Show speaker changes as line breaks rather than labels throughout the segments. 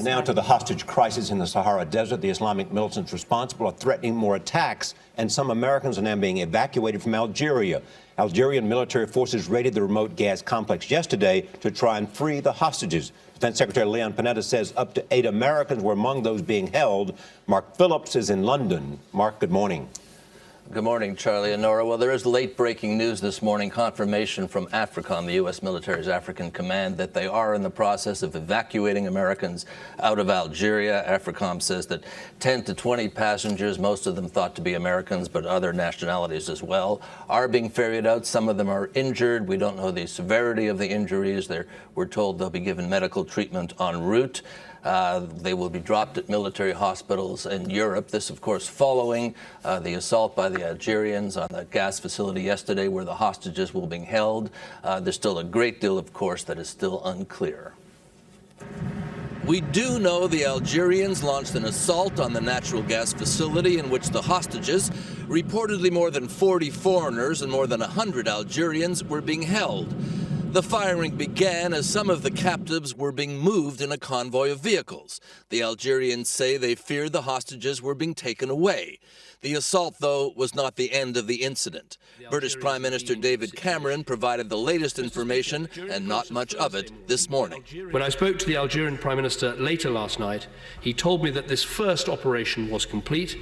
Now to the hostage crisis in the Sahara Desert. The Islamic militants responsible are threatening more attacks, and some Americans are now being evacuated from Algeria. Algerian military forces raided the remote gas complex yesterday to try and free the hostages. Defense Secretary Leon Panetta says up to 8 Americans were among those being held. Mark Phillips is in London. Mark, good morning.
Good morning, Charlie and Nora. Well, there is late-breaking news this morning, confirmation from AFRICOM, the U.S. military's African command, that they are in the process of evacuating Americans out of Algeria. AFRICOM says that 10 to 20 passengers, most of them thought to be Americans, but other nationalities as well, are being ferried out. Some of them are injured. We don't know the severity of the injuries. We're told they'll be given medical treatment en route. They will be dropped at military hospitals in Europe. This, of course, following the assault by the Algerians on the gas facility yesterday where the hostages were being held. There's still a great deal, of course, that is still unclear. We do know the Algerians launched an assault on the natural gas facility in which the hostages, reportedly more than 40 foreigners and more than 100 Algerians, were being held. The firing began as some of the captives were being moved in a convoy of vehicles. The Algerians say they feared the hostages were being taken away. The assault, though, was not the end of the incident. British Prime Minister David Cameron provided the latest information, and not much of it, this morning.
When I spoke to the Algerian Prime Minister later last night, he told me that this first operation was complete,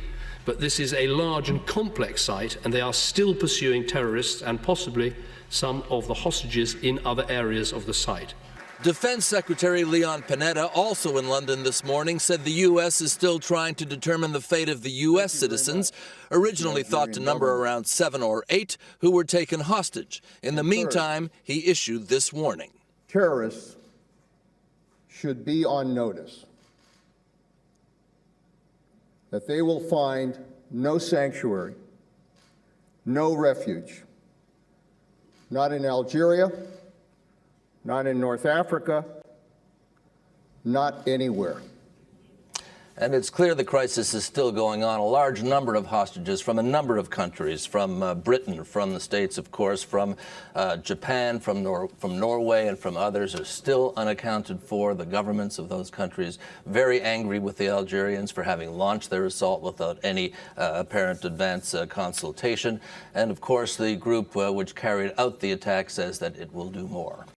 but this is a large and complex site, and they are still pursuing terrorists and possibly some of the hostages in other areas of the site.
Defense Secretary Leon Panetta, also in London this morning, said the U.S. is still trying to determine the fate of the U.S. citizens, originally thought to number around 7 or 8, who were taken hostage. In the meantime, he issued this warning.
Terrorists should be on notice that they will find no sanctuary, no refuge, not in Algeria, not in North Africa, not anywhere.
And it's clear the crisis is still going on. A large number of hostages from a number of countries, from Britain, from the States, of course, from Japan, from Norway, and from others, are still unaccounted for. The governments of those countries very angry with the Algerians for having launched their assault without any apparent advance consultation. And, of course, the group which carried out the attack says that it will do more.